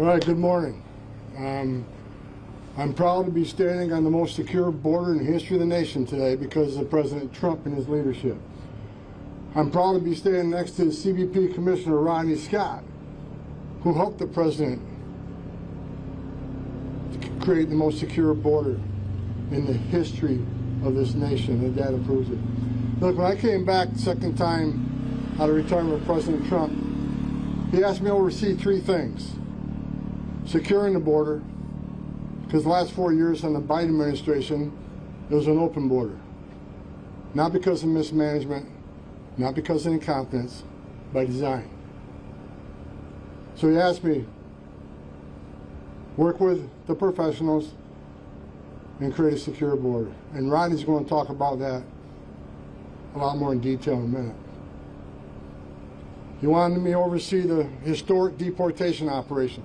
All right, good morning. I'm proud to be standing on the most secure border in the history of the nation today because of President Trump and his leadership. I'm proud to be standing next to CBP Commissioner Rodney Scott, who helped the President create the most secure border in the history of this nation. The data proves it. Look, when I came back the second time out of retirement with President Trump, he asked me to oversee three things. Securing the border, because the last 4 years on the Biden administration, it was an open border. Not because of mismanagement, not because of incompetence, by design. So he asked me, work with the professionals and create a secure border. And Rodney's going to talk about that a lot more in detail in a minute. He wanted me to oversee the historic deportation operation.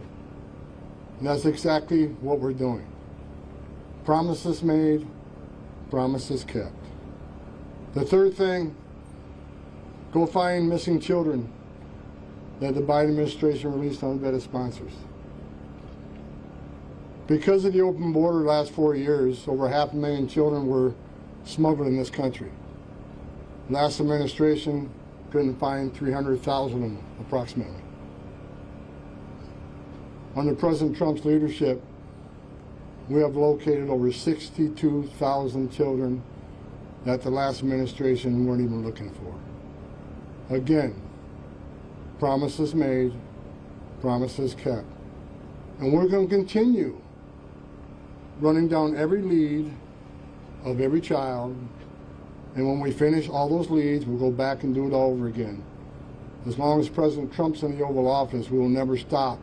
And that's exactly what we're doing. Promises made, promises kept. The third thing, go find missing children that the Biden administration released unvetted sponsors. Because of the open border the last 4 years, over 500,000 children were smuggled in this country. Last administration couldn't find 300,000 of them, approximately. Under President Trump's leadership, we have located over 62,000 children that the last administration weren't even looking for. Again, promises made, promises kept. And we're going to continue running down every lead of every child, and when we finish all those leads, we'll go back and do it all over again. As long as President Trump's in the Oval Office, we will never stop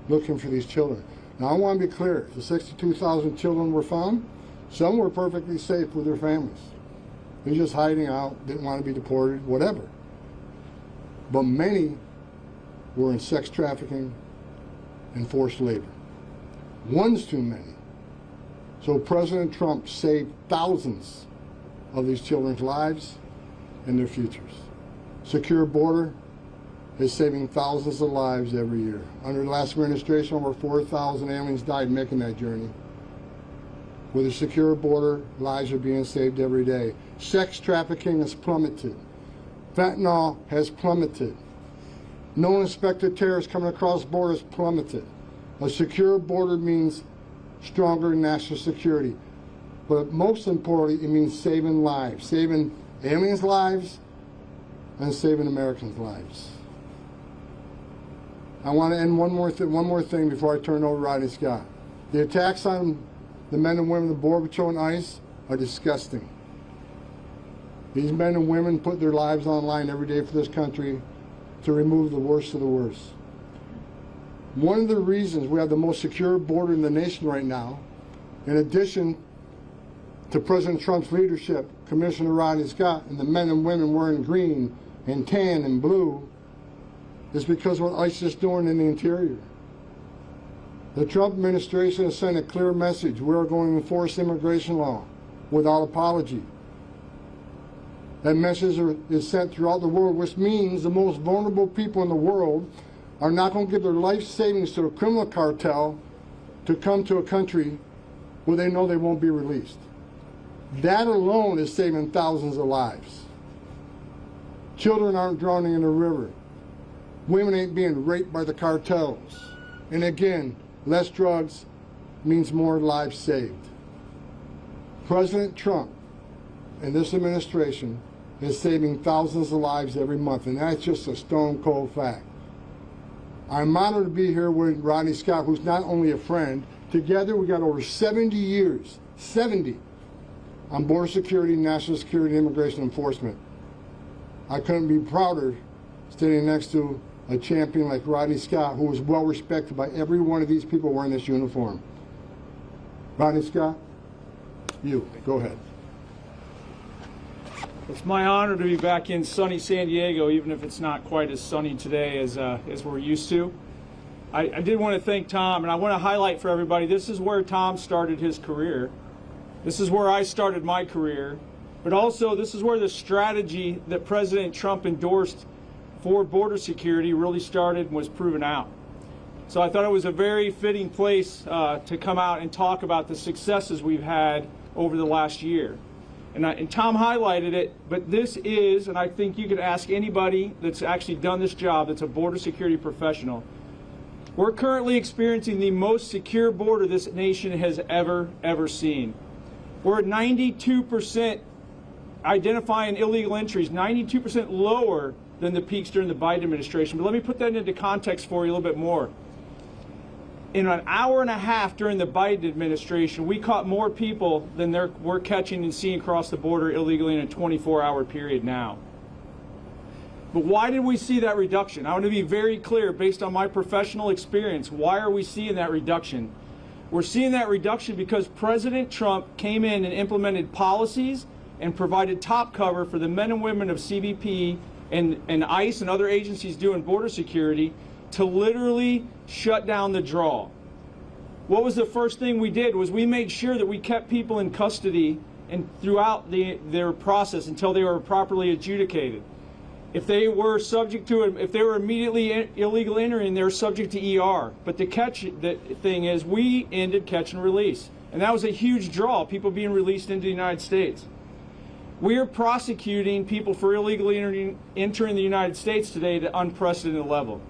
looking for these children. Now, I want to be clear. The 62,000 children were found. Some were perfectly safe with their families. They're just hiding out, didn't want to be deported, whatever. But many were in sex trafficking and forced labor. One's too many. So President Trump saved thousands of these children's lives and their futures. Secure border is saving thousands of lives every year. Under the last administration, over 4,000 aliens died making that journey. With a secure border, lives are being saved every day. Sex trafficking has plummeted. Fentanyl has plummeted. No inspected terrorists coming across borders plummeted. A secure border means stronger national security. But most importantly, it means saving lives. Saving aliens' lives and saving Americans' lives. I want to end one more thing before I turn it over to Rodney Scott. The attacks on the men and women of the Border Patrol and ICE are disgusting. These men and women put their lives on the line every day for this country to remove the worst of the worst. One of the reasons we have the most secure border in the nation right now, in addition to President Trump's leadership, Commissioner Rodney Scott, and the men and women wearing green and tan and blue, is because of what ICE is doing in the interior. The Trump administration has sent a clear message. We are going to enforce immigration law without apology. That message is sent throughout the world, which means the most vulnerable people in the world are not going to give their life savings to a criminal cartel to come to a country where they know they won't be released. That alone is saving thousands of lives. Children aren't drowning in the river. Women ain't being raped by the cartels. And again, less drugs means more lives saved. President Trump and this administration is saving thousands of lives every month, and that's just a stone cold fact. I'm honored to be here with Rodney Scott, who's not only a friend. Together we got over 70 years, 70, on border security, national security, and immigration enforcement. I couldn't be prouder standing next to a champion like Rodney Scott, who was well respected by every one of these people wearing this uniform. Rodney Scott, you, go ahead. It's my honor to be back in sunny San Diego, even if it's not quite as sunny today as we're used to. I did want to thank Tom, and I want to highlight for everybody, this is where Tom started his career. This is where I started my career. But also, this is where the strategy that President Trump endorsed for border security really started and was proven out. So I thought it was a very fitting place to come out and talk about the successes we've had over the last year. And Tom highlighted it, but this is, and I think you could ask anybody that's actually done this job that's a border security professional, we're currently experiencing the most secure border this nation has ever seen. We're at 92% identifying illegal entries, 92% lower than the peaks during the Biden administration. But let me put that into context for you a little bit more. In an hour and a half during the Biden administration, we caught more people than we're catching and seeing across the border illegally in a 24-hour period now. But why did we see that reduction? I want to be very clear based on my professional experience. Why are we seeing that reduction? We're seeing that reduction because President Trump came in and implemented policies and provided top cover for the men and women of CBP and ICE and other agencies doing border security to literally shut down the draw. What was the first thing we did was we made sure that we kept people in custody and throughout their process until they were properly adjudicated. If they were subject to it, if they were immediately illegal entering, they were subject to ER. But the thing is, we ended catch and release. And that was a huge draw, people being released into the United States. We are prosecuting people for illegally entering the United States today at an unprecedented level.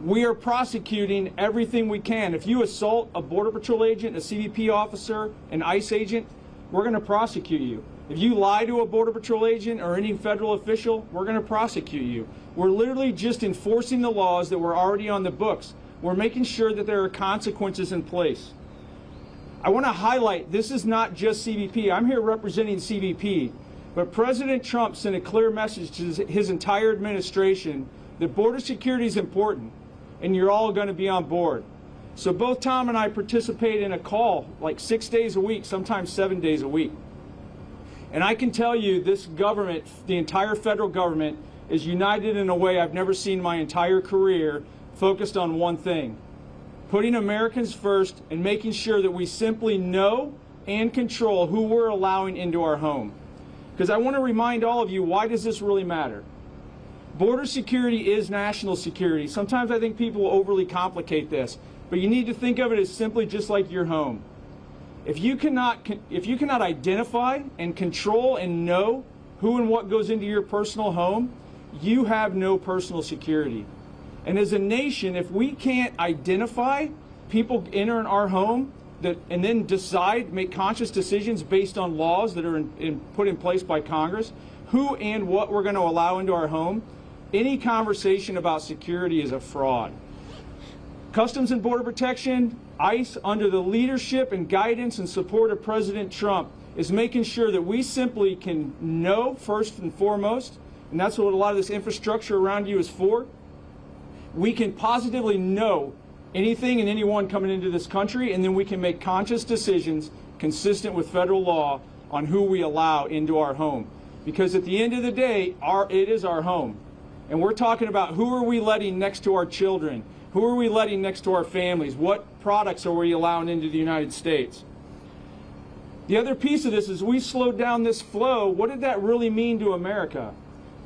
We are prosecuting everything we can. If you assault a Border Patrol agent, a CBP officer, an ICE agent, we're going to prosecute you. If you lie to a Border Patrol agent or any federal official, we're going to prosecute you. We're literally just enforcing the laws that were already on the books. We're making sure that there are consequences in place. I want to highlight, this is not just CBP. I'm here representing CBP, but President Trump sent a clear message to his entire administration that border security is important, and you're all going to be on board. So both Tom and I participate in a call like 6 days a week, sometimes 7 days a week. And I can tell you this government, the entire federal government, is united in a way I've never seen my entire career, focused on one thing: putting Americans first and making sure that we simply know and control who we're allowing into our home. Because I want to remind all of you, why does this really matter? Border security is national security. Sometimes I think people overly complicate this, but you need to think of it as simply just like your home. If you cannot identify and control and know who and what goes into your personal home, you have no personal security. And as a nation, if we can't identify people entering our home and then decide, make conscious decisions based on laws that are put in place by Congress, who and what we're going to allow into our home, any conversation about security is a fraud. Customs and Border Protection, ICE, under the leadership and guidance and support of President Trump, is making sure that we simply can know first and foremost, and that's what a lot of this infrastructure around you is for. We can positively know anything and anyone coming into this country, and then we can make conscious decisions consistent with federal law on who we allow into our home. Because at the end of the day, it is our home. And we're talking about who are we letting next to our children? Who are we letting next to our families? What products are we allowing into the United States? The other piece of this is we slowed down this flow. What did that really mean to America?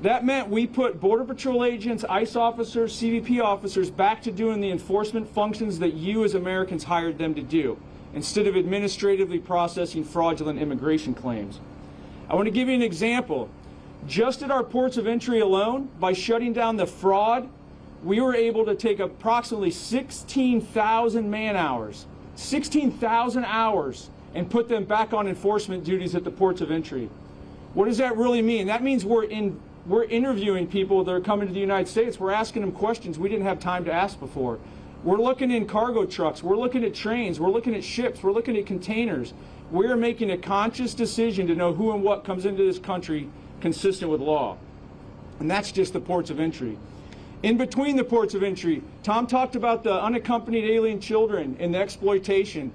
That meant we put Border Patrol agents, ICE officers, CBP officers back to doing the enforcement functions that you as Americans hired them to do, instead of administratively processing fraudulent immigration claims. I want to give you an example. Just at our ports of entry alone, by shutting down the fraud, we were able to take approximately 16,000 man-hours, 16,000 hours, and put them back on enforcement duties at the ports of entry. What does that really mean? That means we're interviewing people that are coming to the United States. We're asking them questions we didn't have time to ask before. We're looking in cargo trucks. We're looking at trains. We're looking at ships. We're looking at containers. We're making a conscious decision to know who and what comes into this country consistent with law. And that's just the ports of entry. In between the ports of entry, Tom talked about the unaccompanied alien children and the exploitation.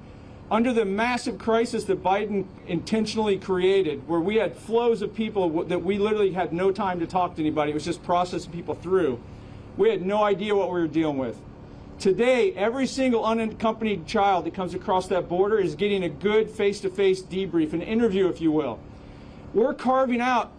Under the massive crisis that Biden intentionally created, where we had flows of people that we literally had no time to talk to anybody, it was just processing people through, we had no idea what we were dealing with. Today, every single unaccompanied child that comes across that border is getting a good face-to-face debrief, an interview, if you will. We're carving out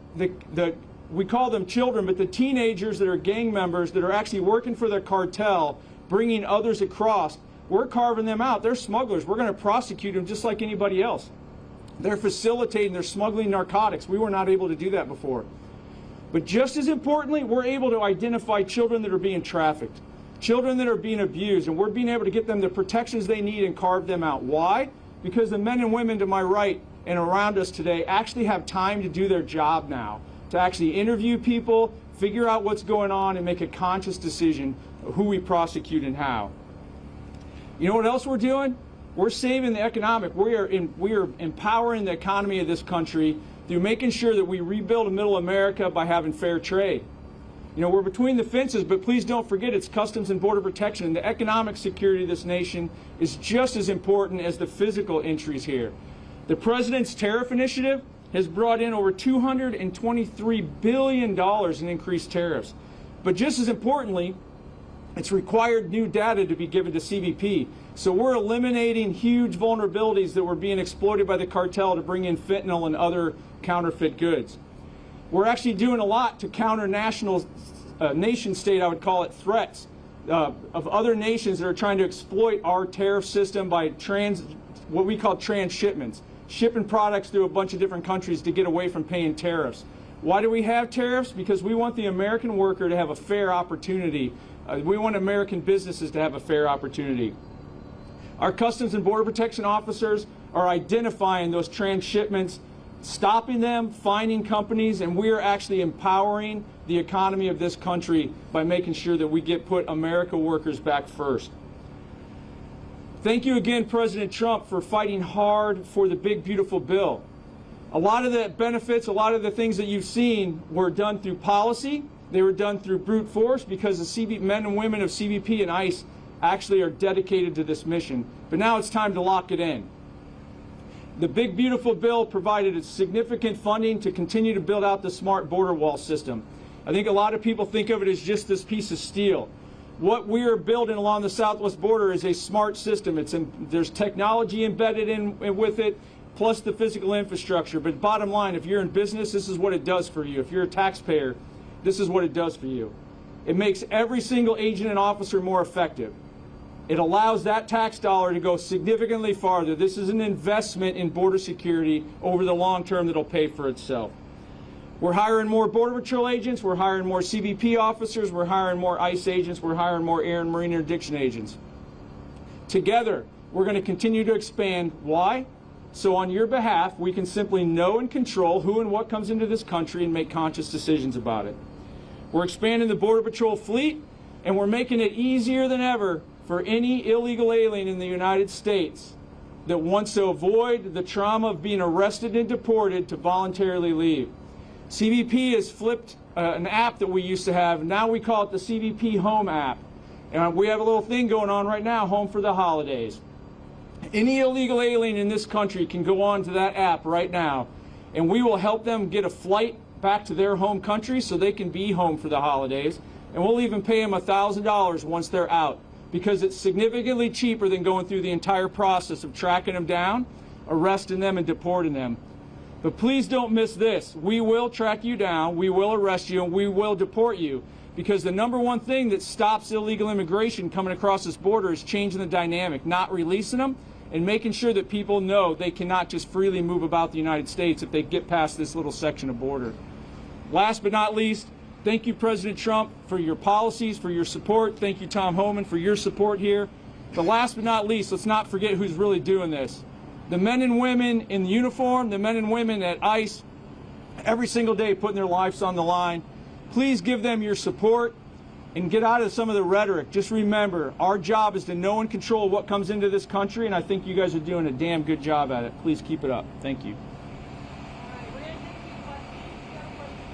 we call them children, but the teenagers that are gang members that are actually working for the cartel, bringing others across, we're carving them out. They're smugglers. We're going to prosecute them just like anybody else. They're facilitating, they're smuggling narcotics. We were not able to do that before. But just as importantly, we're able to identify children that are being trafficked, children that are being abused, and we're being able to get them the protections they need and carve them out. Why? Because the men and women to my right and around us today actually have time to do their job now, to actually interview people, figure out what's going on, and make a conscious decision of who we prosecute and how. You know what else we're doing? We're saving the economic. We are empowering the economy of this country through making sure that we rebuild a middle America by having fair trade. You know, we're between the fences, but please don't forget it's Customs and Border Protection, and the economic security of this nation is just as important as the physical entries here. The President's tariff initiative has brought in over $223 billion in increased tariffs. But just as importantly, it's required new data to be given to CBP. So we're eliminating huge vulnerabilities that were being exploited by the cartel to bring in fentanyl and other counterfeit goods. We're actually doing a lot to counter nation state, I would call it, threats of other nations that are trying to exploit our tariff system by what we call transshipments, shipping products through a bunch of different countries to get away from paying tariffs. Why do we have tariffs? Because we want the American worker to have a fair opportunity. We want American businesses to have a fair opportunity. Our Customs and Border Protection officers are identifying those transshipments, stopping them, finding companies, and we are actually empowering the economy of this country by making sure that we put America workers back first. Thank you again, President Trump, for fighting hard for the big, beautiful bill. A lot of the benefits, a lot of the things that you've seen were done through policy. They were done through brute force because the men and women of CBP and ICE actually are dedicated to this mission. But now it's time to lock it in. The big, beautiful bill provided significant funding to continue to build out the smart border wall system. I think a lot of people think of it as just this piece of steel. What we are building along the southwest border is a smart system. There's technology embedded in with it, plus the physical infrastructure. But bottom line, if you're in business, this is what it does for you. If you're a taxpayer, this is what it does for you. It makes every single agent and officer more effective. It allows that tax dollar to go significantly farther. This is an investment in border security over the long term that'll pay for itself. We're hiring more Border Patrol agents. We're hiring more CBP officers. We're hiring more ICE agents. We're hiring more air and marine interdiction agents. Together, we're going to continue to expand. Why? So on your behalf, we can simply know and control who and what comes into this country and make conscious decisions about it. We're expanding the Border Patrol fleet, and we're making it easier than ever for any illegal alien in the United States that wants to avoid the trauma of being arrested and deported to voluntarily leave. CBP has flipped an app that we used to have. Now we call it the CBP Home app. And we have a little thing going on right now, Home for the Holidays. Any illegal alien in this country can go on to that app right now, and we will help them get a flight back to their home country so they can be home for the holidays. And we'll even pay them $1,000 once they're out, because it's significantly cheaper than going through the entire process of tracking them down, arresting them, and deporting them. But please don't miss this. We will track you down, we will arrest you, and we will deport you, because the number one thing that stops illegal immigration coming across this border is changing the dynamic, not releasing them, and making sure that people know they cannot just freely move about the United States if they get past this little section of border. Last but not least, thank you, President Trump, for your policies, for your support. Thank you, Tom Homan, for your support here. But last but not least, let's not forget who's really doing this. The men and women in uniform, the men and women at ICE, every single day putting their lives on the line. Please give them your support and get out of some of the rhetoric. Just remember, our job is to know and control what comes into this country, and I think you guys are doing a damn good job at it. Please keep it up. Thank you. All right, we're going to take a question.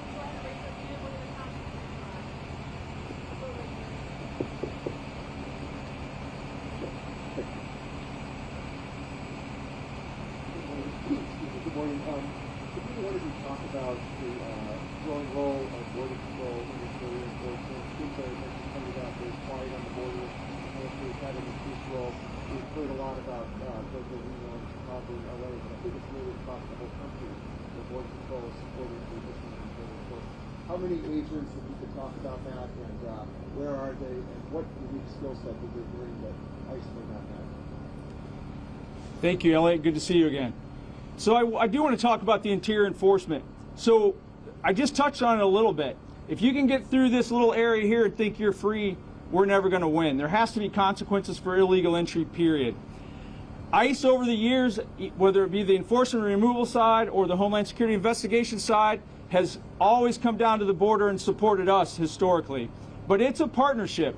ongoing role of Border Patrol in this area enforcement. Seems like it's pointed out very quiet on the border. Military's had an increased role. We've heard a lot about local Reno and Chicago and LA, but I think it's really across the whole country where Border Patrol is supporting the missions and border enforcement. How many agents, if you could talk about that, and where are they, and what unique skill set did they bring that ICE may not have? Thank you, Elliot. Good to see you again. So I do want to talk about the interior enforcement. So I just touched on it a little bit. If you can get through this little area here and think you're free, we're never going to win. There has to be consequences for illegal entry, period. ICE over the years, whether it be the enforcement and removal side or the Homeland Security investigation side, has always come down to the border and supported us historically. But it's a partnership.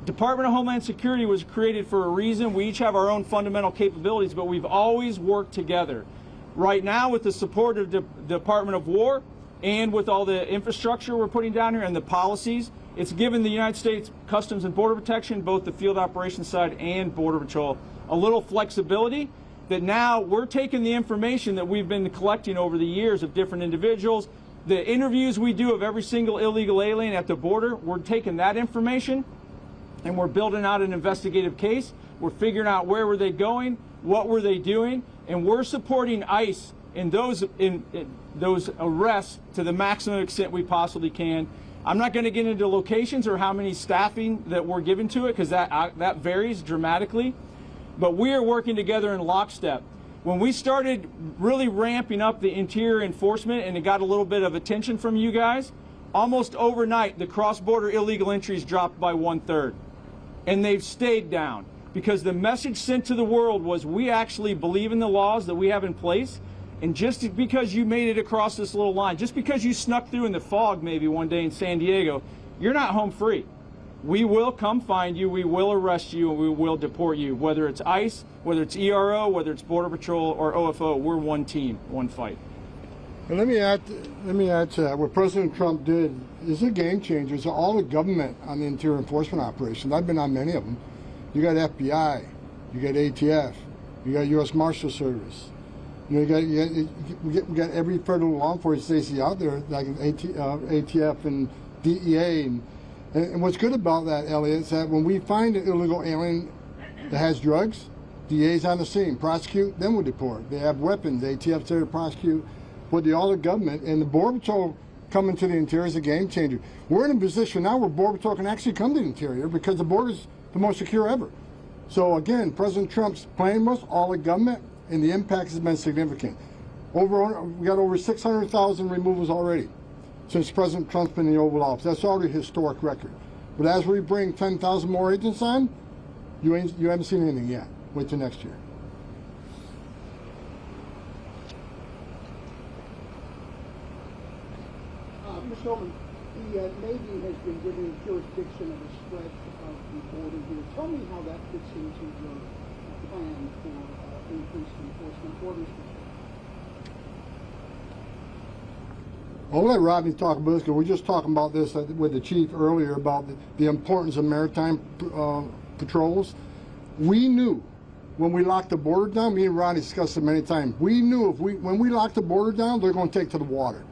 Department of Homeland Security was created for a reason. We each have our own fundamental capabilities, but we've always worked together. Right now, with the support of the Department of War and with all the infrastructure we're putting down here and the policies, it's given the United States Customs and Border Protection, both the field operations side and Border Patrol, a little flexibility that now we're taking the information that we've been collecting over the years of different individuals, the interviews we do of every single illegal alien at the border, we're taking that information and we're building out an investigative case. We're figuring out where were they going, what were they doing, and we're supporting ICE in those arrests to the maximum extent we possibly can. I'm not going to get into locations or how many staffing that we're giving to it because that varies dramatically, but we are working together in lockstep. When we started really ramping up the interior enforcement and it got a little bit of attention from you guys, almost overnight the cross-border illegal entries dropped by 1/3, and they've stayed down because the message sent to the world was we actually believe in the laws that we have in place. And just because you made it across this little line, just because you snuck through in the fog maybe one day in San Diego, you're not home free. We will come find you, we will arrest you, and we will deport you. Whether it's ICE, whether it's ERO, whether it's Border Patrol or OFO, we're one team, one fight. And let me add to that. What President Trump did is a game changer. It's all the government on the interior enforcement operations. I've been on many of them. You got FBI, you got ATF, you got U.S. Marshal Service. You know, we got every federal law enforcement agency out there, like ATF and DEA. And what's good about that, Elliot, is that when we find an illegal alien that has drugs, DEA's on the scene, prosecute, then we'll deport. They have weapons, ATF's there to prosecute. But all the government and the Border Patrol coming to the interior is a game changer. We're in a position now where Border Patrol can actually come to the interior because the border's the most secure ever. So again, President Trump's plan was all the government, and the impact has been significant. We got over 600,000 removals already since President Trump's been in the Oval Office. That's already a historic record. But as we bring 10,000 more agents on, you haven't seen anything yet. Wait till next year. Mr. Homan, the Navy has been given jurisdiction of the stretch of the border here. Tell me how that fits into your plan for increased enforcement borders. I'll let Rodney talk about this because we're just talking about this with the chief earlier about the importance of maritime patrols. We knew when we locked the border down, me and Rodney discussed it many times, we knew when we locked the border down, they're going to take to the water.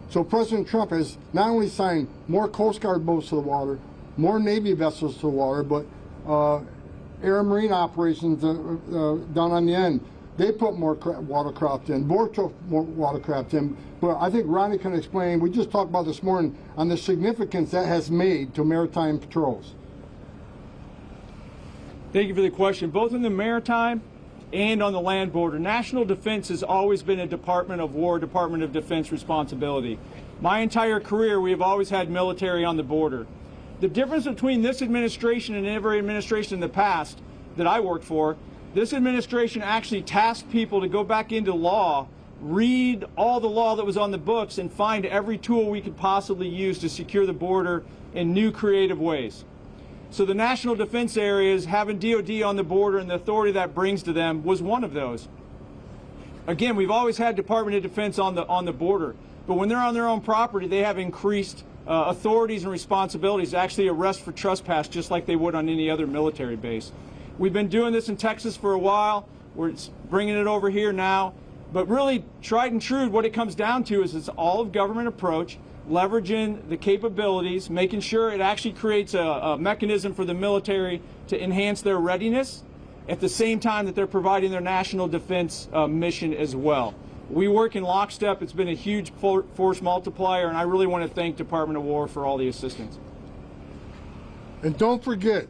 So President Trump has not only signed more Coast Guard boats to the water, more Navy vessels to the water, but air and marine operations down on the end. They put more watercraft in, more watercraft in. But I think Rodney can explain, we just talked about this morning, on the significance that has made to maritime patrols. Thank you for the question. Both in the maritime and on the land border, national defense has always been a Department of War, Department of Defense responsibility. My entire career, we have always had military on the border. The difference between this administration and every administration in the past that I worked for, this administration actually tasked people to go back into law, read all the law that was on the books, and find every tool we could possibly use to secure the border in new creative ways. So the national defense areas, having DOD on the border and the authority that brings to them was one of those. Again, we've always had Department of Defense on the border, but when they're on their own property, they have increased authorities and responsibilities to actually arrest for trespass just like they would on any other military base. We've been doing this in Texas for a while. We're bringing it over here now. But really, tried and true, what it comes down to is it's all of government approach. leveraging the capabilities, making sure it actually creates a mechanism for the military to enhance their readiness at the same time that they're providing their national defense mission as well. We work in lockstep. It's been a huge force multiplier, and I really want to thank Department of War for all the assistance. And don't forget,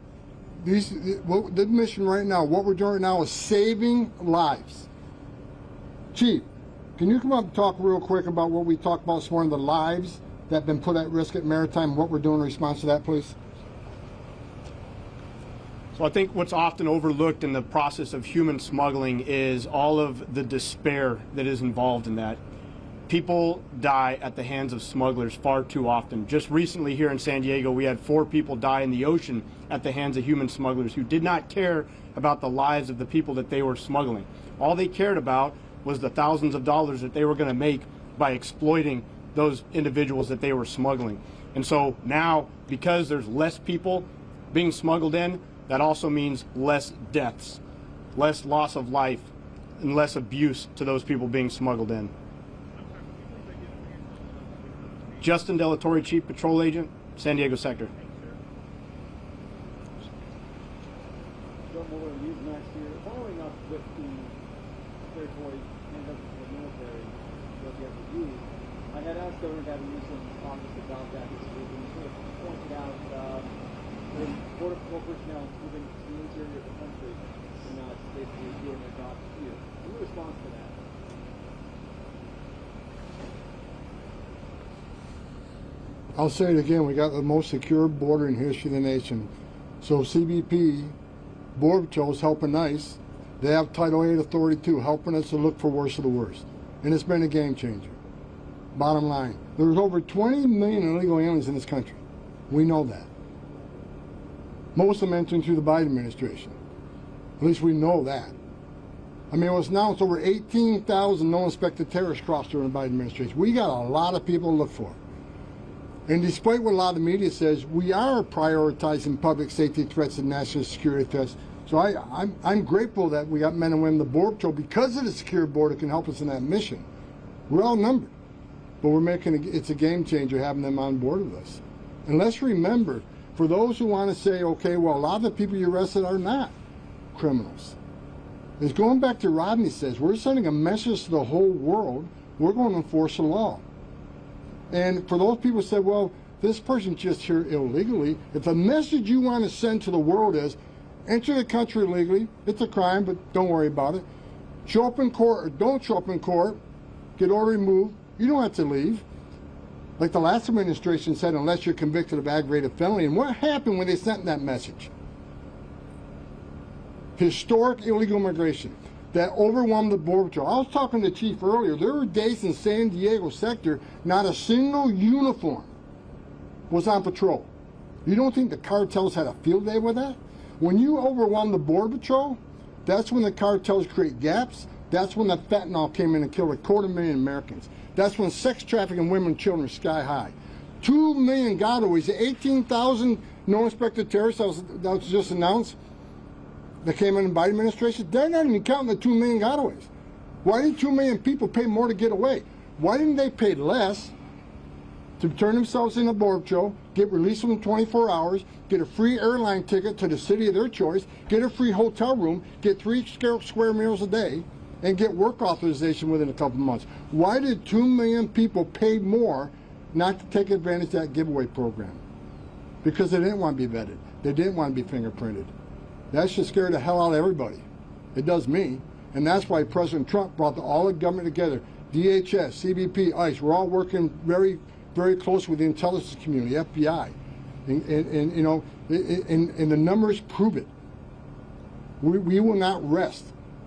the mission right now, what we're doing right now is saving lives. Chief, can you come up and talk real quick about what we talked about this morning, the lives that have been put at risk at Maritime, what we're doing in response to that, please? So I think what's often overlooked in the process of human smuggling is all of the despair that is involved in that. People die at the hands of smugglers far too often. Just recently here in San Diego, we had 4 people die in the ocean at the hands of human smugglers who did not care about the lives of the people that they were smuggling. All they cared about was the thousands of dollars that they were going to make by exploiting those individuals that they were smuggling. And so now, because there's less people being smuggled in, that also means less deaths, less loss of life, and less abuse to those people being smuggled in. Justin Delatorre, Chief Patrol Agent, San Diego Sector. Following up with the territory handed up to the military, what you have to do, I had asked Governor Gavin Newsom's office about that this week, and he sort of pointed out when Border Patrol personnel moving to the interior of the country and not basically doing their job here. Can you respond to that? I'll say it again, we got the most secure border in history of the nation. So CBP, Border Patrol is helping ICE. They have Title 8 authority too, helping us to look for worst of the worst. And it's been a game changer. Bottom line, there's over 20 million illegal aliens in this country. We know that. Most of them entering through the Biden administration. At least we know that. I mean, it's over 18,000 no-inspected terrorists crossed during the Biden administration. We got a lot of people to look for. And despite what a lot of the media says, we are prioritizing public safety threats and national security threats. So I'm grateful that we got men and women in the Border Patrol, because of the secure border, can help us in that mission. We're outnumbered, but it's a game changer having them on board with us. And let's remember, for those who want to say, okay, well, a lot of the people you arrested are not criminals. It's going back to Rodney says, we're sending a message to the whole world, we're going to enforce the law. And for those people who say, well, this person's just here illegally, if the message you want to send to the world is, enter the country illegally, it's a crime, but don't worry about it. Show up in court or don't show up in court, get order removed, you don't have to leave. Like the last administration said, unless you're convicted of aggravated felony. And what happened when they sent that message? Historic illegal immigration that overwhelmed the Border Patrol. I was talking to the chief earlier. There were days in San Diego sector, not a single uniform was on patrol. You don't think the cartels had a field day with that? When you overwhelm the Border Patrol, that's when the cartels create gaps. That's when the fentanyl came in and killed 250,000 Americans. That's when sex trafficking women and children are sky high. 2 million gotaways, 18,000 no-inspected terrorists that was just announced that came in the Biden administration. They're not even counting the 2 million gotaways. Why did 2 million people pay more to get away? Why didn't they pay less to turn themselves into Border Patrol, get released within 24 hours, get a free airline ticket to the city of their choice, get a free hotel room, get 3 square meals a day, and get work authorization within a couple months? Why did 2 million people pay more not to take advantage of that giveaway program? Because they didn't want to be vetted. They didn't want to be fingerprinted. That should scare the hell out of everybody. It does me. And that's why President Trump brought all the government together. DHS, CBP, ICE, we're all working very, very close with the intelligence community, FBI. And you know, and the numbers prove it. We will not rest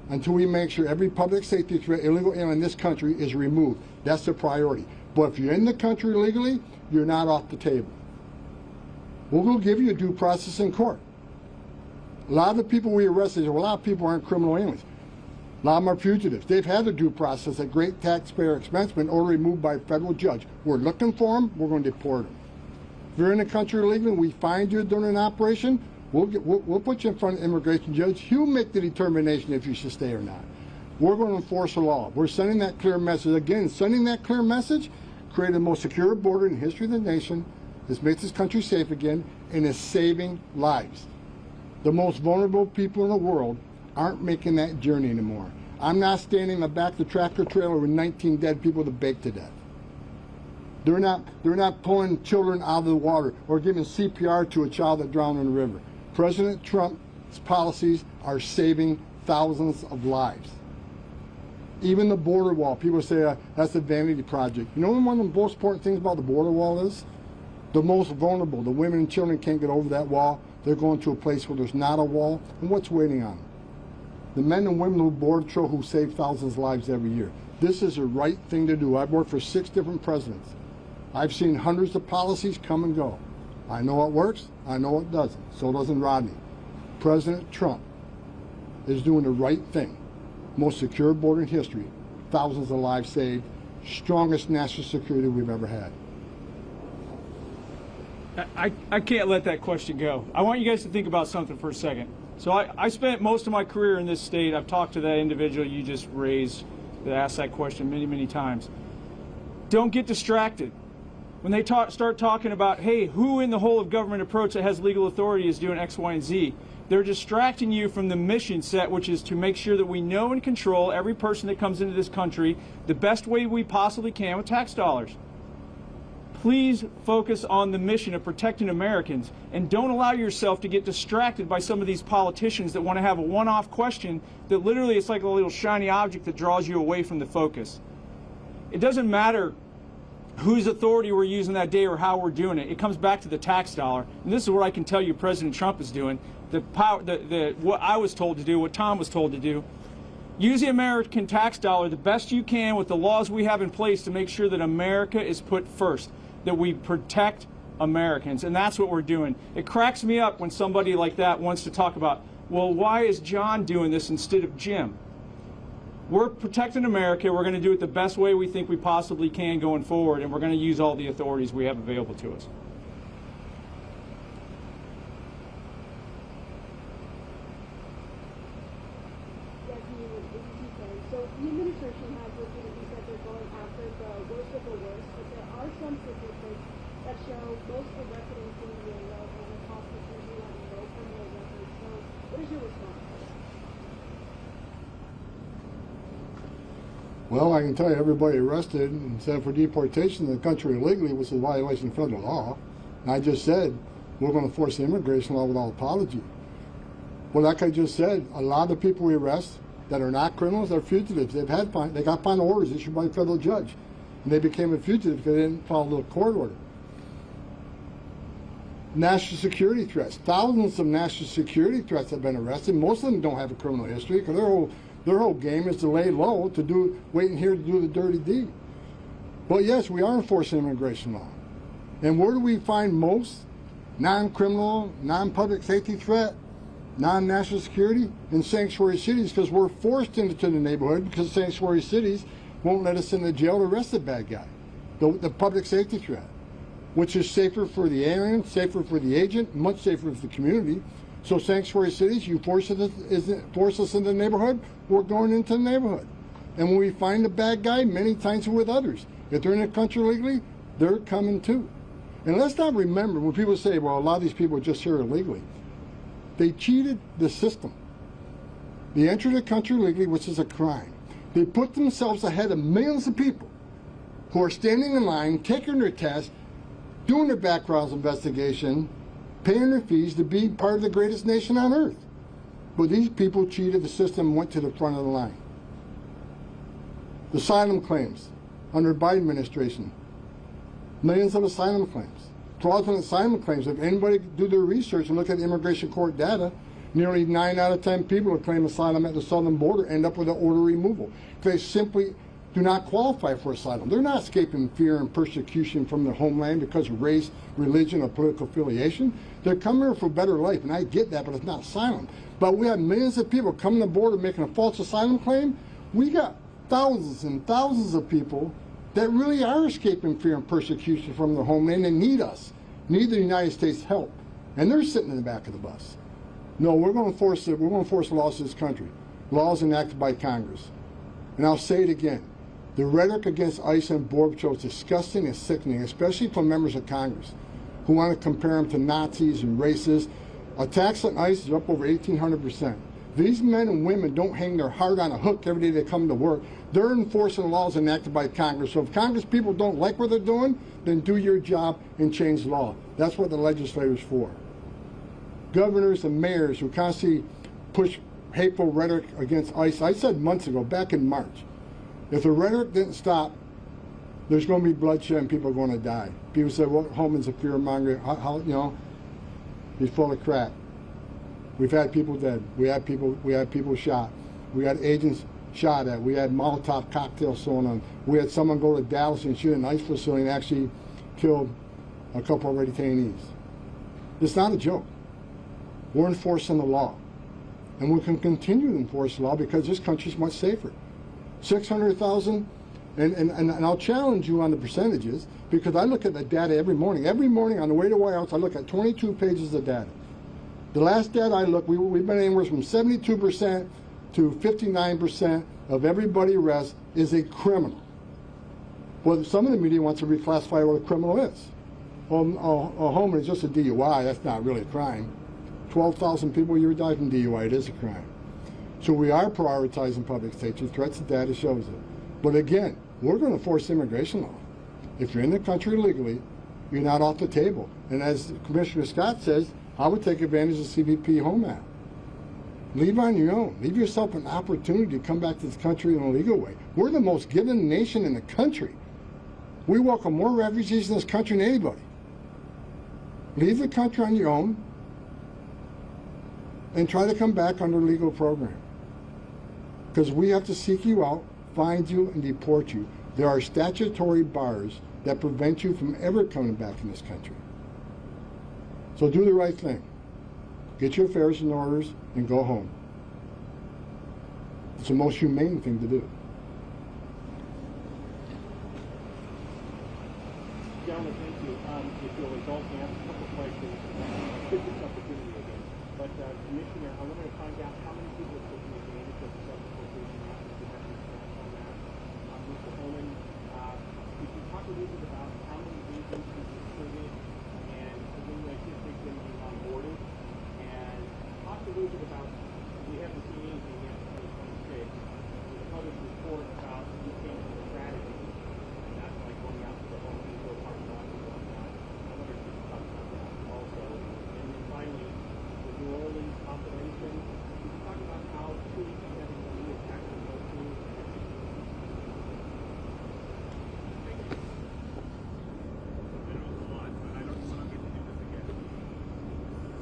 until we make sure every public safety threat, illegal alien in this country is removed. That's the priority. But if you're in the country illegally, you're not off the table. We'll go give you a due process in court. A lot of the people we arrested, well, a lot of people aren't criminal aliens. A lot of them are fugitives. They've had the due process at great taxpayer expense, but in order removed by a federal judge. We're looking for them, we're going to deport them. If you're in the country illegally and we find you during an operation, we'll put you in front of an immigration judge. He'll make the determination if you should stay or not. We're going to enforce the law. We're sending that clear message. Again, sending that clear message created the most secure border in the history of the nation, has made this country safe again, and is saving lives. The most vulnerable people in the world aren't making that journey anymore. I'm not standing in the back of the tractor trailer with 19 dead people to bake to death. They're not pulling children out of the water or giving CPR to a child that drowned in the river. President Trump's policies are saving thousands of lives. Even the border wall, people say that's a vanity project. You know one of the most important things about the border wall is? The most vulnerable, the women and children can't get over that wall. They're going to a place where there's not a wall, and what's waiting on them? The men and women who board patrol who save thousands of lives every year. This is the right thing to do. I've worked for 6 different presidents. I've seen hundreds of policies come and go. I know what works, I know what doesn't. So doesn't Rodney. President Trump is doing the right thing. Most secure border in history, thousands of lives saved, strongest national security we've ever had. I can't let that question go. I want you guys to think about something for a second. So I spent most of my career in this state. I've talked to that individual you just raised that asked that question many, many times. Don't get distracted. When they start talking about, hey, who in the whole of government approach that has legal authority is doing X, Y, and Z, they're distracting you from the mission set, which is to make sure that we know and control every person that comes into this country the best way we possibly can with tax dollars. Please focus on the mission of protecting Americans, and don't allow yourself to get distracted by some of these politicians that want to have a one-off question that literally it's like a little shiny object that draws you away from the focus. It doesn't matter whose authority we're using that day or how we're doing it. It comes back to the tax dollar. And this is what I can tell you President Trump is doing. What I was told to do, what Tom was told to do. Use the American tax dollar the best you can with the laws we have in place to make sure that America is put first, that we protect Americans. And that's what we're doing. It cracks me up when somebody like that wants to talk about, well, why is John doing this instead of Jim? We're protecting America. We're going to do it the best way we think we possibly can going forward, and we're going to use all the authorities we have available to us. So the administration has repeatedly said they're going after the worst of the worst, but there are some statistics that show most of residents in the area and the hospitals usually have no criminal records. So what is your response? Well, I can tell you everybody arrested and sent for deportation in the country illegally was a violation of federal law. And I just said, we're going to force the immigration law without apology. Well, like I just said, a lot of the people we arrest that are not criminals are fugitives. They got final orders issued by a federal judge. And they became a fugitive because they didn't follow the court order. National security threats. Thousands of national security threats have been arrested. Most of them don't have a criminal history because their whole game is to lay low, waiting here to do the dirty deed. But yes, we are enforcing immigration law. And where do we find most non-criminal, non-public safety threat, non-national security? In sanctuary cities, because we're forced into the neighborhood because sanctuary cities won't let us in the jail to arrest the bad guy. The public safety threat, which is safer for the alien, safer for the agent, much safer for the community. So sanctuary cities, you force us into the neighborhood, we're going into the neighborhood. And when we find the bad guy, many times we're with others. If they're in the country illegally, they're coming too. And let's not remember, when people say, well, a lot of these people are just here illegally, they cheated the system. They entered the country illegally, which is a crime. They put themselves ahead of millions of people who are standing in line, taking their test, doing their background investigation, paying their fees to be part of the greatest nation on earth. But these people cheated the system and went to the front of the line. The asylum claims under the Biden administration, millions of asylum claims. Fraudulent asylum claims. If anybody do their research and look at immigration court data, nearly 9 out of 10 people who claim asylum at the southern border end up with an order removal. They simply do not qualify for asylum. They're not escaping fear and persecution from their homeland because of race, religion, or political affiliation. They're coming here for a better life, and I get that, but it's not asylum. But we have millions of people coming to the border making a false asylum claim. We got thousands and thousands of people that really are escaping fear and persecution from their homeland and need us, need the United States help. And they're sitting in the back of the bus. No, we're going to enforce laws in this country, laws enacted by Congress. And I'll say it again. The rhetoric against ICE and Border Patrol is disgusting and sickening, especially from members of Congress who want to compare them to Nazis and racists. Attacks on ICE is up over 1,800%. These men and women don't hang their heart on a hook every day they come to work. They're enforcing laws enacted by Congress. So if Congress people don't like what they're doing, then do your job and change the law. That's what the legislator's for. Governors and mayors who constantly push hateful rhetoric against ICE. I said months ago, back in March, if the rhetoric didn't stop, there's going to be bloodshed and people are going to die. People say, well, Homan's a fear monger. How, you know, he's full of crap. We've had people dead. We had people shot. We had agents shot at. We had Molotov cocktails thrown on. We had someone go to Dallas and shoot an ICE facility and actually killed a couple of our detainees. It's not a joke. We're enforcing the law. And we can continue to enforce the law because this country is much safer. 600,000, and I'll challenge you on the percentages because I look at the data every morning. Every morning on the way to White House, I look at 22 pages of data. The last data I looked, we've been anywhere from 72% to 59% of everybody arrested is a criminal. Well, some of the media wants to reclassify what a criminal is. Well, a Homan is just a DUI. That's not really a crime. 12,000 people a year die from DUI. It is a crime. So we are prioritizing public safety. Threats of data shows it. But again, we're going to force immigration law. If you're in the country legally, you're not off the table. And as Commissioner Scott says, I would take advantage of CBP Home Act. Leave on your own. Leave yourself an opportunity to come back to this country in a legal way. We're the most given nation in the country. We welcome more refugees in this country than anybody. Leave the country on your own and try to come back under a legal program. Because we have to seek you out, find you, and deport you. There are statutory bars that prevent you from ever coming back in this country. So do the right thing. Get your affairs in order and go home. It's the most humane thing to do. Gentlemen, thank you. If you'll indulge me, I have a couple of questions. Take this opportunity again. But Commissioner, I wanted to find out how many people are taking advantage of the self-deportation act. If you have any stats on that. Mr. Homan, if you talk a little bit about how many agents you've recruited and when you anticipate them being onboarded, and talk a little bit about, we haven't seen anything yet in 2026, the published report about you changing the strategy, and that's like going out to the Home Depot parking lot and whatnot. I wonder if you can talk about that also. And then finally, the New Orleans operation, can you talk about how truly everybody is actually go to?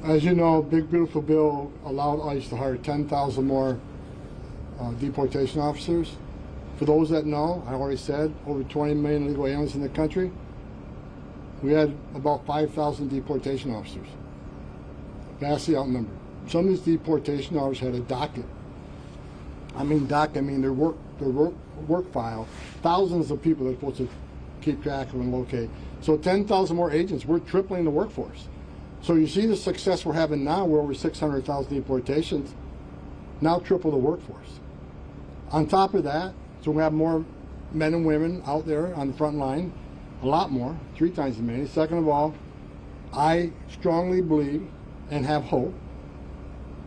As you know, Big Beautiful Bill allowed ICE to hire 10,000 more deportation officers. For those that know, I already said, over 20 million illegal aliens in the country. We had about 5,000 deportation officers, vastly outnumbered. Some of these deportation officers had a docket. I mean their work file. Thousands of people they're supposed to keep track of and locate. So 10,000 more agents. We're tripling the workforce. So you see the success we're having now. We're over 600,000 deportations. Now triple the workforce. On top of that, so we have more men and women out there on the front line, a lot more, 3 times as many. Second of all, I strongly believe and have hope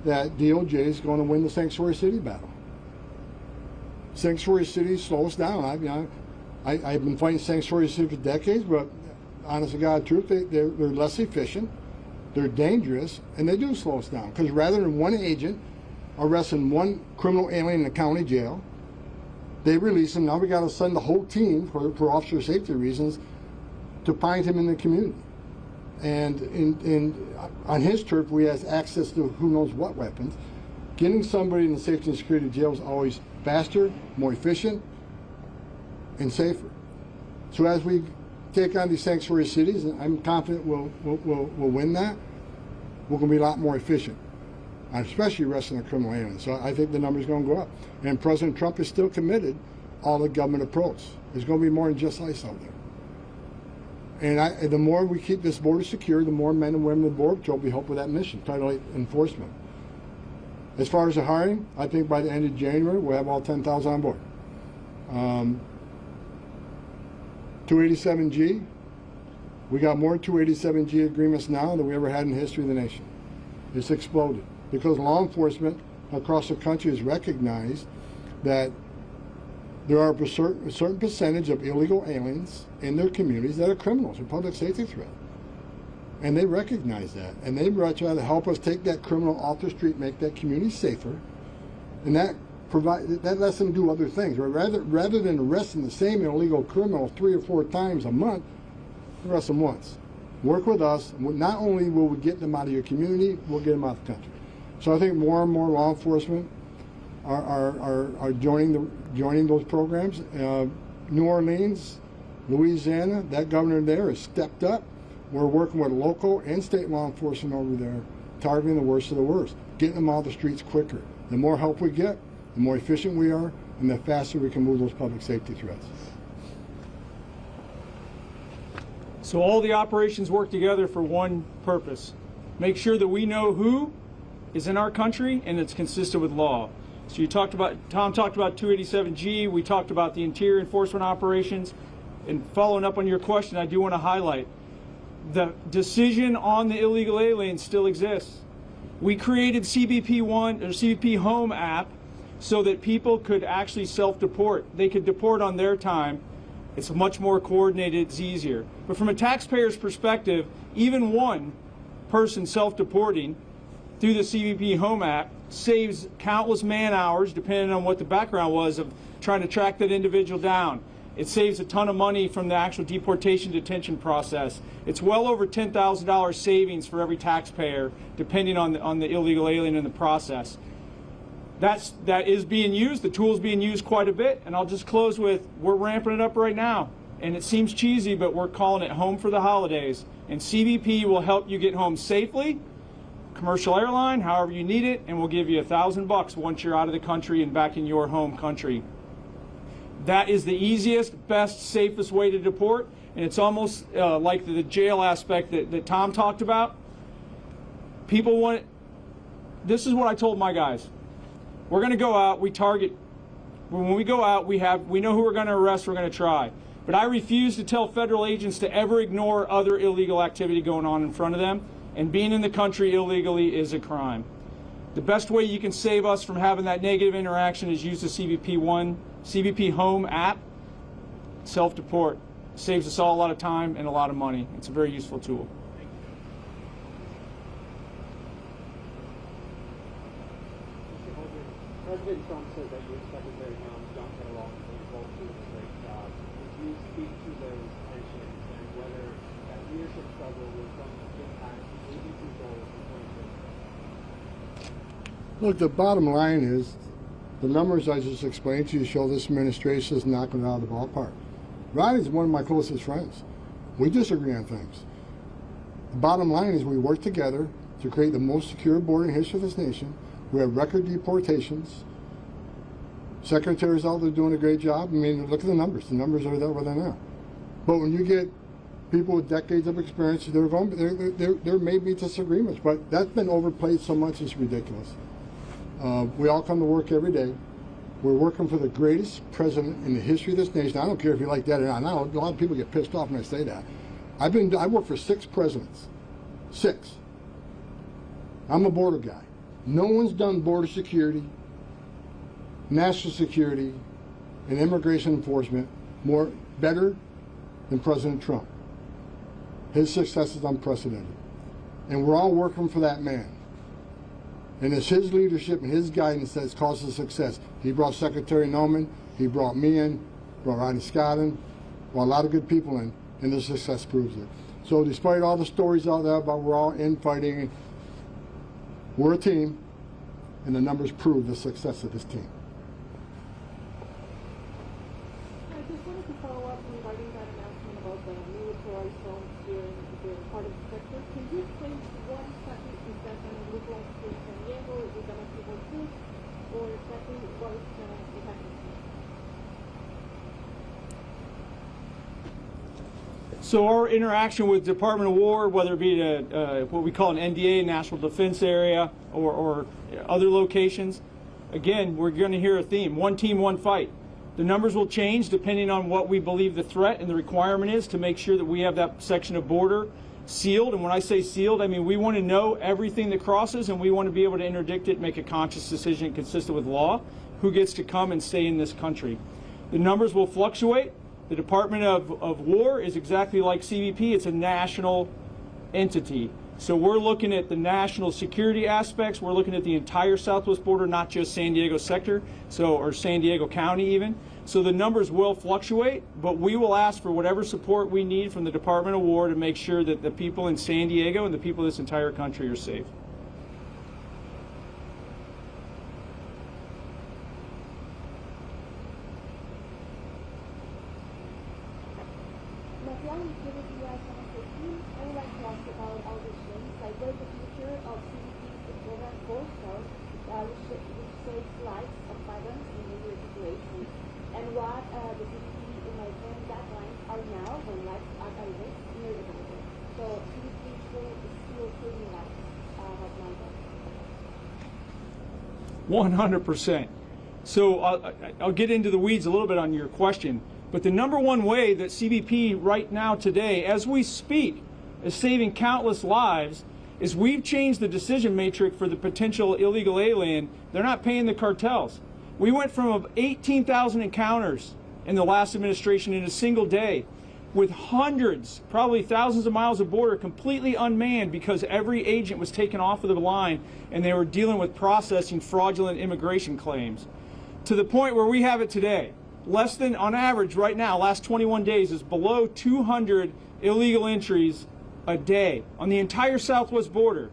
that DOJ is going to win the Sanctuary City battle. Sanctuary City slows down. I've been fighting Sanctuary City for decades, but honest to God truth, they're less efficient, they're dangerous, and they do slow us down. Because rather than one agent arresting one criminal alien in the county jail, they release him. Now we got to send the whole team for officer safety reasons to find him in the community. And on his turf, we have access to who knows what weapons. Getting somebody in the safety and security jail is always faster, more efficient, and safer. So as we take on these sanctuary cities, and I'm confident we'll win that, we're going to be a lot more efficient, especially arresting the criminal aliens. So I think the number's going to go up. And President Trump is still committed all the government approach. There's going to be more than just ICE out there. And the more we keep this border secure, the more men and women in the Border Patrol will help with that mission, title enforcement. As far as the hiring, I think by the end of January, we'll have all 10,000 on board. 287G, we got more 287G agreements now than we ever had in the history of the nation. It's exploded because law enforcement across the country has recognized that there are a certain percentage of illegal aliens in their communities that are criminals or public safety threat. And they recognize that. And they try to help us take that criminal off the street, make that community safer. And that lets them do other things. Rather than arresting the same illegal criminal 3 or 4 times a month, arrest them once. Work with us. Not only will we get them out of your community, we'll get them out of the country. So I think more and more law enforcement are joining those programs. New Orleans, Louisiana, that governor there has stepped up. We're working with local and state law enforcement over there, targeting the worst of the worst, getting them off the streets quicker. The more help we get, the more efficient we are, and the faster we can move those public safety threats. So all the operations work together for one purpose: make sure that we know who is in our country and it's consistent with law. So Tom talked about 287G, we talked about the interior enforcement operations, and following up on your question, I do want to highlight the decision on the illegal aliens still exists. We created CBP1 or CBP Home app so that people could actually self-deport. They could deport on their time. It's much more coordinated, it's easier. But from a taxpayer's perspective, even one person self-deporting through the CBP Home app saves countless man hours, depending on what the background was, of trying to track that individual down. It saves a ton of money from the actual deportation detention process. It's well over $10,000 savings for every taxpayer, depending on the illegal alien in the process. That is being used. The tool is being used quite a bit. And I'll just close with, we're ramping it up right now. And it seems cheesy, but we're calling it Home for the Holidays. And CBP will help you get home safely, commercial airline, however you need it, and we'll give you $1,000 once you're out of the country and back in your home country. That is the easiest, best, safest way to deport, and it's almost like the jail aspect that Tom talked about. People want it. This is what I told my guys. We're going to go out, we target. When we go out, we know who we're going to arrest, we're going to try. But I refuse to tell federal agents to ever ignore other illegal activity going on in front of them, and being in the country illegally is a crime. The best way you can save us from having that negative interaction is use the CBP Home app. Self-deport. Saves us all a lot of time and a lot of money. It's a very useful tool. President Trump said that you and Secretary Homan don't get along, so you both do a great job. Could you speak to those tensions and whether that leadership struggle will come to impact agency goals in 2020? Look, the bottom line is, the numbers I just explained to you show this administration is knocking it out of the ballpark. Rodney's one of my closest friends. We disagree on things. The bottom line is we work together to create the most secure border in the history of this nation. We have record deportations. Secretary's out there doing a great job. I mean, look at the numbers. The numbers are there where they're now. But when you get people with decades of experience, there may be disagreements, but that's been overplayed so much it's ridiculous. We all come to work every day. We're working for the greatest president in the history of this nation. I don't care if you like that or not. I know a lot of people get pissed off when I say that. I worked for 6 presidents. 6. I'm a border guy. No one's done border security, national security, and immigration enforcement better than President Trump. His success is unprecedented. And we're all working for that man. And it's his leadership and his guidance that's caused the success. He brought Secretary Homan, he brought me in, brought Rodney Scott in, brought a lot of good people in, and the success proves it. So despite all the stories out there about we're all infighting, we're a team, and the numbers prove the success of this team. I just wanted to follow up regarding that announcement about the militarized zones here in part of the sector. Can you explain what exactly is that going to look like here in San Diego? Is it going to be like this? Or exactly what is going to be happening? So our interaction with Department of War, whether it be what we call an NDA, National Defense Area, or other locations, again, we're going to hear a theme: one team, one fight. The numbers will change depending on what we believe the threat and the requirement is to make sure that we have that section of border sealed. And when I say sealed, I mean we want to know everything that crosses, and we want to be able to interdict it, make a conscious decision consistent with law, who gets to come and stay in this country. The numbers will fluctuate. The Department of War is exactly like CBP. It's a national entity. So we're looking at the national security aspects. We're looking at the entire southwest border, not just San Diego sector, or San Diego County even. So the numbers will fluctuate, but we will ask for whatever support we need from the Department of War to make sure that the people in San Diego and the people of this entire country are safe. are now when lives are at risk near the border. So CBP is still saving lives of migrants. 100%. So I'll get into the weeds a little bit on your question, but the number one way that CBP right now today, as we speak, is saving countless lives is we've changed the decision matrix for the potential illegal alien. They're not paying the cartels. We went from 18,000 encounters in the last administration in a single day, with hundreds, probably thousands of miles of border completely unmanned because every agent was taken off of the line and they were dealing with processing fraudulent immigration claims, to the point where we have it today. Less than, on average right now, last 21 days is below 200 illegal entries a day on the entire southwest border.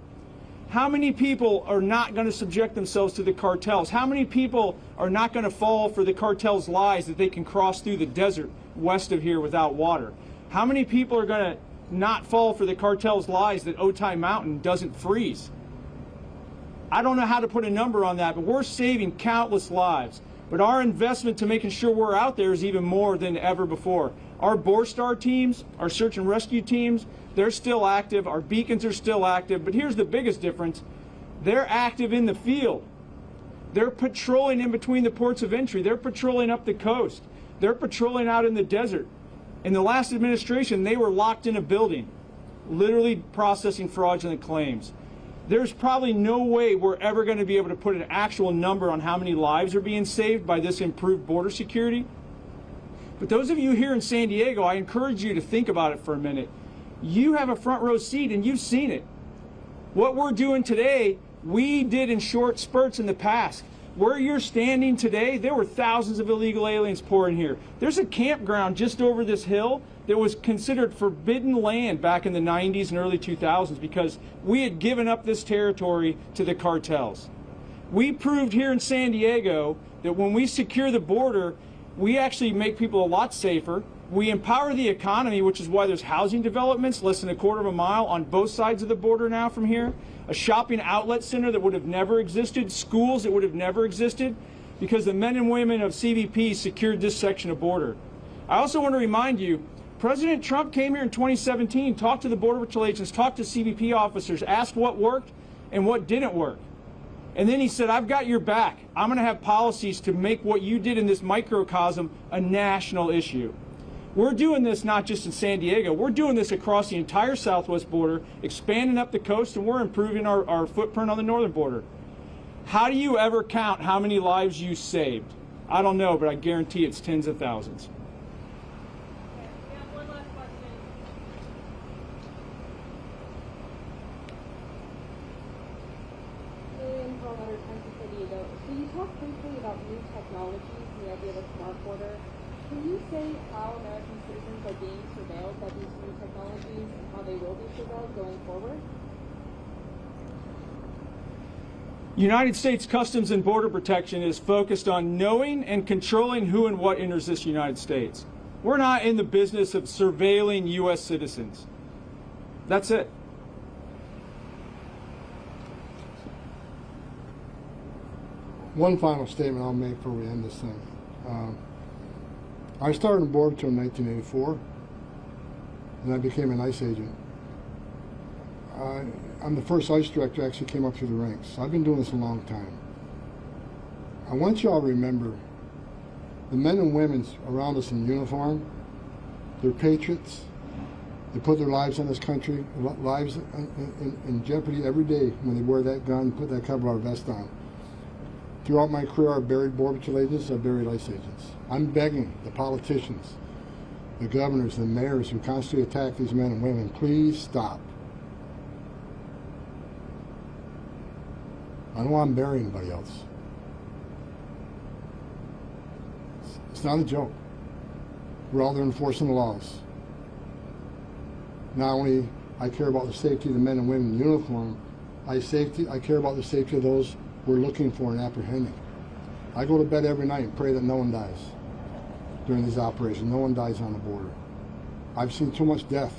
How many people are not going to subject themselves to the cartels? How many people are not going to fall for the cartel's lies that they can cross through the desert west of here without water? How many people are going to not fall for the cartel's lies that Otay Mountain doesn't freeze? I don't know how to put a number on that, but we're saving countless lives. But our investment to making sure we're out there is even more than ever before. Our Borstar teams, our search and rescue teams, they're still active. Our beacons are still active. But here's the biggest difference. They're active in the field. They're patrolling in between the ports of entry. They're patrolling up the coast. They're patrolling out in the desert. In the last administration, they were locked in a building, literally processing fraudulent claims. There's probably no way we're ever going to be able to put an actual number on how many lives are being saved by this improved border security. But those of you here in San Diego, I encourage you to think about it for a minute. You have a front row seat and you've seen it. What we're doing today, we did in short spurts in the past. Where you're standing today, there were thousands of illegal aliens pouring here. There's a campground just over this hill that was considered forbidden land back in the 90s and early 2000s because we had given up this territory to the cartels. We proved here in San Diego that when we secure the border, we actually make people a lot safer. We empower the economy, which is why there's housing developments less than a quarter of a mile on both sides of the border now from here, a shopping outlet center that would have never existed, schools that would have never existed, because the men and women of CBP secured this section of border. I also want to remind you, President Trump came here in 2017, talked to the Border Patrol agents, talked to CBP officers, asked what worked and what didn't work. And then he said, I've got your back. I'm going to have policies to make what you did in this microcosm a national issue. We're doing this not just in San Diego. We're doing this across the entire southwest border, expanding up the coast, and we're improving our footprint on the northern border. How do you ever count how many lives you saved? I don't know, but I guarantee it's tens of thousands. We have one last question. From Maritime to San Diego. So you talked briefly about new technologies and the idea of a smart border. Can you say how American citizens are being surveilled by these new technologies and how they will be surveilled going forward? United States Customs and Border Protection is focused on knowing and controlling who and what enters this United States. We're not in the business of surveilling U.S. citizens. That's it. One final statement I'll make before we end this thing. I started in Border Patrol in 1984, and I became an ICE agent. I'm the first ICE director who actually came up through the ranks. I've been doing this a long time. I want you all to remember The men and women around us in uniform, they're patriots. They put their lives on this country, lives in jeopardy every day when they wear that gun, put that cover vest on. Throughout my career, I've buried Border Patrol agents, I've buried ICE agents. I'm begging the politicians, the governors, the mayors who constantly attack these men and women, please stop. I don't want to bury anybody else. It's not a joke. We're all there enforcing the laws. Not only I care about the safety of the men and women in uniform, I care about the safety of those we're looking for and apprehending. I go to bed every night and pray that no one dies during these operations. No one dies on the border. I've seen too much death.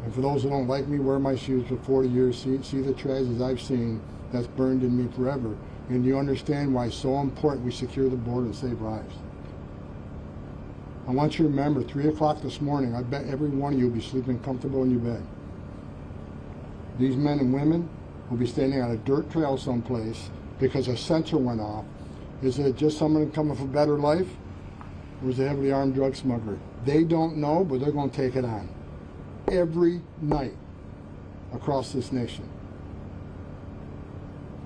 And for those who don't like me, wear my shoes for 40 years, see the tragedies I've seen that's burned in me forever. And you understand why it's so important we secure the border and save lives. I want you to remember, 3 o'clock this morning, I bet every one of you will be sleeping comfortable in your bed. These men and women will be standing on a dirt trail someplace because a sensor went off. Is it just someone coming for better life? Or is it a heavily armed drug smuggler? They don't know, but they're going to take it on. Every night across this nation.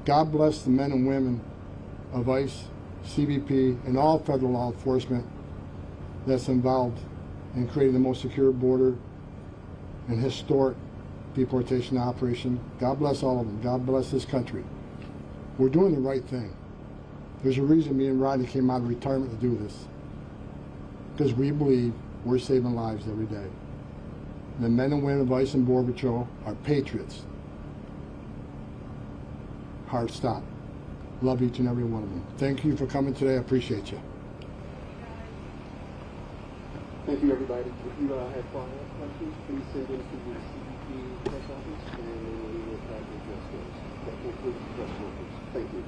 God bless the men and women of ICE, CBP, and all federal law enforcement that's involved in creating the most secure border and historic deportation operation. God bless all of them. God bless this country. We're doing the right thing. There's a reason me and Rodney came out of retirement to do this. Because we believe we're saving lives every day. The men and women of ICE and Border Patrol are patriots. Hard stop. Love each and every one of them. Thank you for coming today. I appreciate you. Thank you, everybody. If you have follow-up questions, please send them to the CBP press office, and we will try to address those. That concludes the press conference. Thank you.